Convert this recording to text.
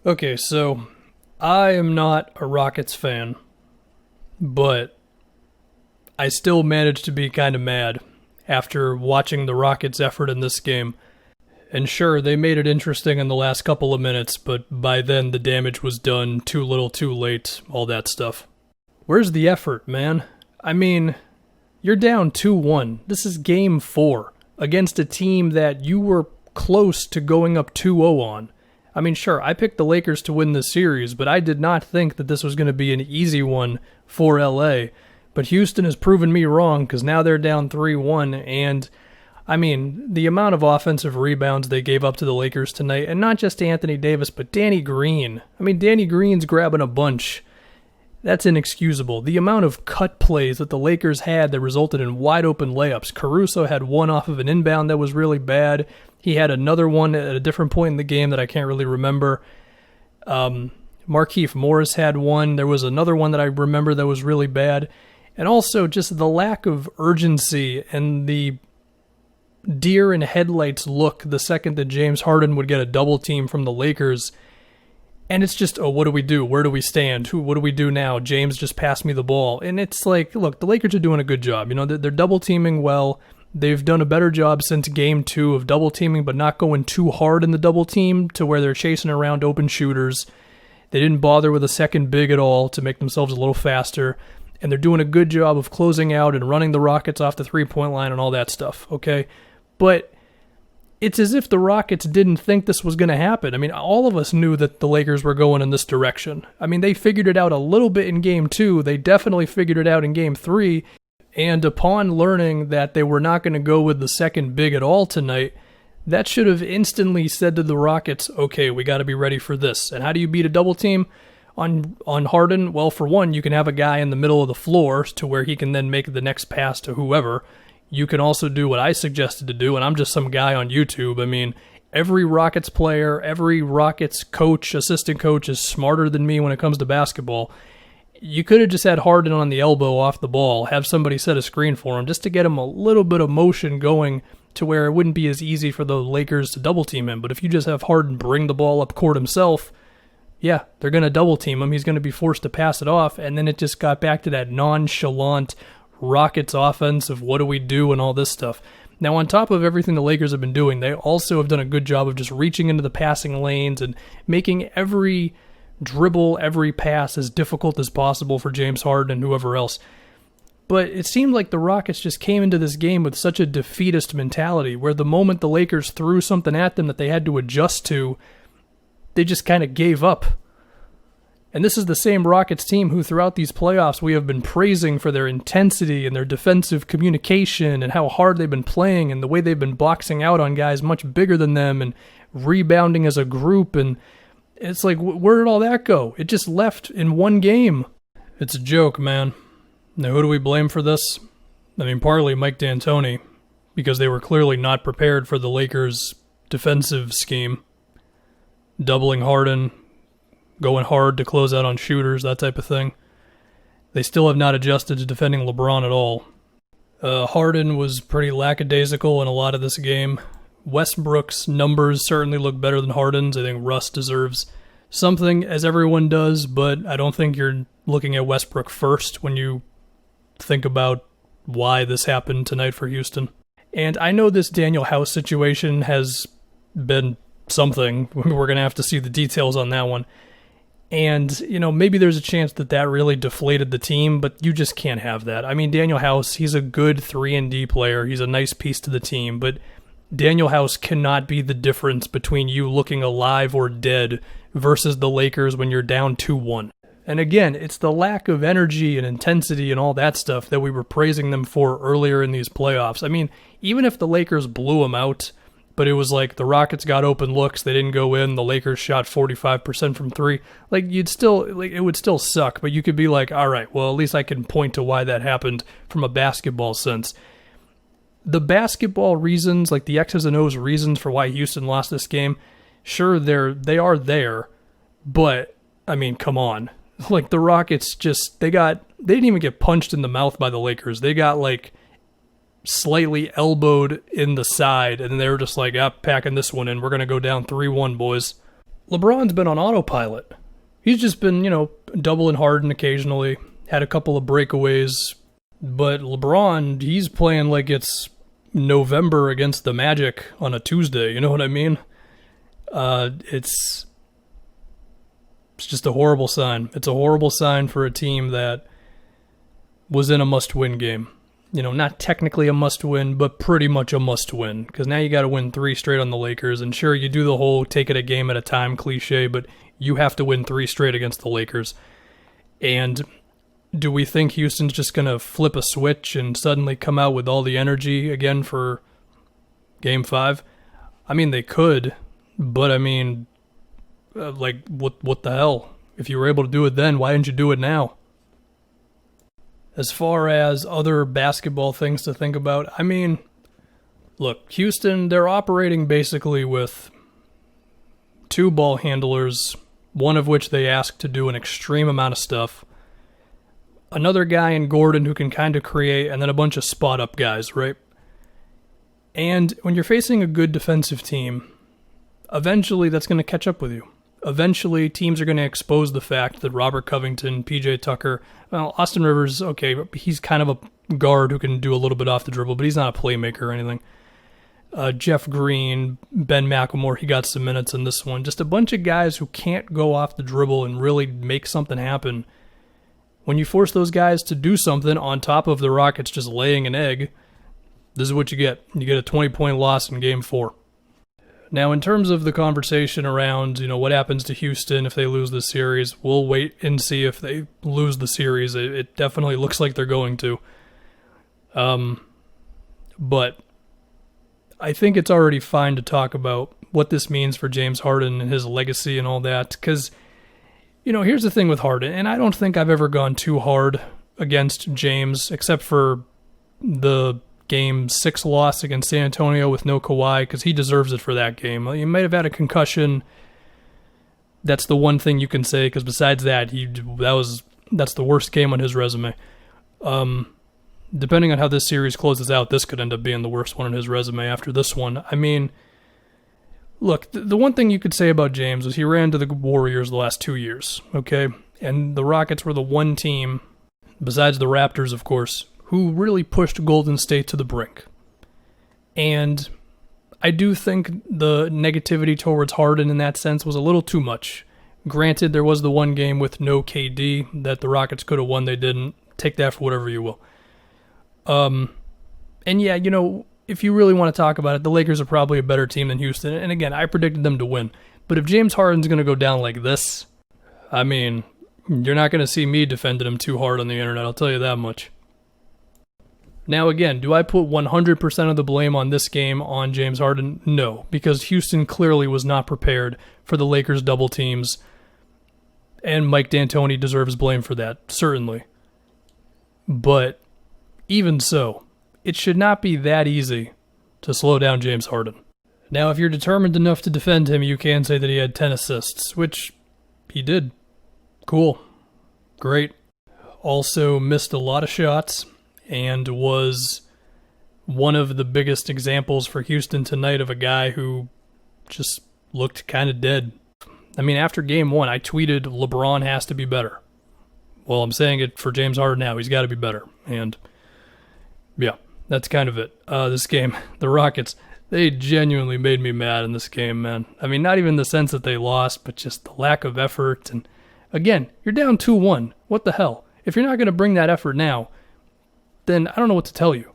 Okay, so I am not a Rockets fan, but I still managed to be kind of mad after watching the Rockets' effort in this game. And sure, they made it interesting in the last couple of minutes, but by then the damage was done, too little, too late, all that stuff. Where's the effort, man? I mean, you're down 2-1. This is Game 4 against a team that you were close to going up 2-0 on. I mean, sure, I picked the Lakers to win this series, but I did not think that this was going to be an easy one for LA. But Houston has proven me wrong because now they're down 3-1, and I mean, the amount of offensive rebounds they gave up to the Lakers tonight, and not just to Anthony Davis, but Danny Green. I mean, Danny Green's grabbing a bunch. That's inexcusable. The amount of cut plays that the Lakers had that resulted in wide-open layups. Caruso had one off of an inbound that was really bad. He had another one at a different point in the game that I can't really remember. Markieff Morris had one. There was another one that I remember that was really bad. And also just the lack of urgency and the deer in headlights look the second that James Harden would get a double team from the Lakers. And it's just, oh, what do we do? Where do we stand? What do we do now? James just passed me the ball. And it's like, look, the Lakers are doing a good job. You know, they're double teaming well. They've done a better job since Game 2 of double teaming, but not going too hard in the double team to where they're chasing around open shooters. They didn't bother with a second big at all to make themselves a little faster. And they're doing a good job of closing out and running the Rockets off the three-point line and all that stuff, okay? But it's as if the Rockets didn't think this was going to happen. I mean, all of us knew that the Lakers were going in this direction. I mean, they figured it out a little bit in Game 2. They definitely figured it out in Game 3. And upon learning that they were not going to go with the second big at all tonight, that should have instantly said to the Rockets, okay, we got to be ready for this. And how do you beat a double team on Harden? Well, for one, you can have a guy in the middle of the floor to where he can then make the next pass to whoever. You can also do what I suggested to do, and I'm just some guy on YouTube. I mean, every Rockets player, every Rockets coach, assistant coach is smarter than me when it comes to basketball. You could have just had Harden on the elbow off the ball, have somebody set a screen for him just to get him a little bit of motion going to where it wouldn't be as easy for the Lakers to double team him. But if you just have Harden bring the ball up court himself, yeah, they're going to double team him. He's going to be forced to pass it off, and then it just got back to that nonchalant Rockets offense of what do we do and all this stuff. Now, on top of everything the Lakers have been doing, they also have done a good job of just reaching into the passing lanes and making every dribble, every pass as difficult as possible for James Harden and whoever else. But it seemed like the Rockets just came into this game with such a defeatist mentality where the moment the Lakers threw something at them that they had to adjust to, they just kind of gave up. And this is the same Rockets team who throughout these playoffs we have been praising for their intensity and their defensive communication and how hard they've been playing and the way they've been boxing out on guys much bigger than them and rebounding as a group. And it's like, where did all that go? It just left in one game. It's a joke, man. Now, who do we blame for this? I mean, partly Mike D'Antoni, because they were clearly not prepared for the Lakers' defensive scheme. Doubling Harden, going hard to close out on shooters, that type of thing. They still have not adjusted to defending LeBron at all. Harden was pretty lackadaisical in a lot of this game. Westbrook's numbers certainly look better than Harden's. I think Russ deserves something, as everyone does, but I don't think you're looking at Westbrook first when you think about why this happened tonight for Houston. And I know this Daniel House situation has been something. We're going to have to see the details on that one. And, you know, maybe there's a chance that that really deflated the team, but you just can't have that. I mean, Daniel House, he's a good 3-and-D player. He's a nice piece to the team, but Daniel House cannot be the difference between you looking alive or dead versus the Lakers when you're down 2-1. And again, it's the lack of energy and intensity and all that stuff that we were praising them for earlier in these playoffs. I mean, even if the Lakers blew them out, but it was like the Rockets got open looks, they didn't go in, the Lakers shot 45% from three, like it would still suck, but you could be like, all right, well, at least I can point to why that happened from a basketball sense. The basketball reasons, like the X's and O's reasons for why Houston lost this game, sure, they are there, but, I mean, come on. Like, the Rockets they didn't even get punched in the mouth by the Lakers. They got, like, slightly elbowed in the side, and they were just like, packing this one in. We're going to go down 3-1, boys. LeBron's been on autopilot. He's just been, doubling Harden occasionally, had a couple of breakaways. But LeBron, he's playing like it's November against the Magic on a Tuesday. You know what I mean? It's just a horrible sign. It's a horrible sign for a team that was in a must-win game. Not technically a must-win, but pretty much a must-win. Because now you got to win 3 straight on the Lakers. And sure, you do the whole take it a game at a time cliche, but you have to win 3 straight against the Lakers. And do we think Houston's just going to flip a switch and suddenly come out with all the energy again for Game 5? I mean, they could, but I mean, what the hell? If you were able to do it then, why didn't you do it now? As far as other basketball things to think about, I mean, look, Houston, they're operating basically with 2 ball handlers, one of which they ask to do an extreme amount of stuff, another guy in Gordon who can kind of create, and then a bunch of spot-up guys, right? And when you're facing a good defensive team, eventually that's going to catch up with you. Eventually, teams are going to expose the fact that Robert Covington, PJ Tucker, well, Austin Rivers, okay, he's kind of a guard who can do a little bit off the dribble, but he's not a playmaker or anything. Jeff Green, Ben McLemore, he got some minutes in this one. Just a bunch of guys who can't go off the dribble and really make something happen. When you force those guys to do something on top of the Rockets just laying an egg, this is what you get. You get a 20-point loss in Game 4. Now, in terms of the conversation around, what happens to Houston if they lose the series, we'll wait and see if they lose the series. It definitely looks like they're going to. But I think it's already fine to talk about what this means for James Harden and his legacy and all that. Because, here's the thing with Harden, and I don't think I've ever gone too hard against James, except for the Game 6 loss against San Antonio with no Kawhi, because he deserves it for that game. He might have had a concussion. That's the one thing you can say, because besides that, that's the worst game on his resume. Depending on how this series closes out, this could end up being the worst one on his resume after this one. I mean, look, the one thing you could say about James was he ran to the Warriors the last 2 years, okay? And the Rockets were the one team, besides the Raptors, of course, who really pushed Golden State to the brink. And I do think the negativity towards Harden in that sense was a little too much. Granted, there was the one game with no KD that the Rockets could have won. They didn't. Take that for whatever you will. And yeah, if you really want to talk about it, the Lakers are probably a better team than Houston. And again, I predicted them to win. But if James Harden's going to go down like this, I mean, you're not going to see me defending him too hard on the internet, I'll tell you that much. Now again, do I put 100% of the blame on this game on James Harden? No, because Houston clearly was not prepared for the Lakers double teams, and Mike D'Antoni deserves blame for that, certainly. But even so, it should not be that easy to slow down James Harden. Now, if you're determined enough to defend him, you can say that he had 10 assists, which he did. Cool. Great. Also missed a lot of shots, and was one of the biggest examples for Houston tonight of a guy who just looked kind of dead. I mean, after Game 1, I tweeted, LeBron has to be better. Well, I'm saying it for James Harden now. He's got to be better. And, yeah, that's kind of it. This game, the Rockets, they genuinely made me mad in this game, man. I mean, not even the sense that they lost, but just the lack of effort. And, again, you're down 2-1. What the hell? If you're not going to bring that effort now, then I don't know what to tell you.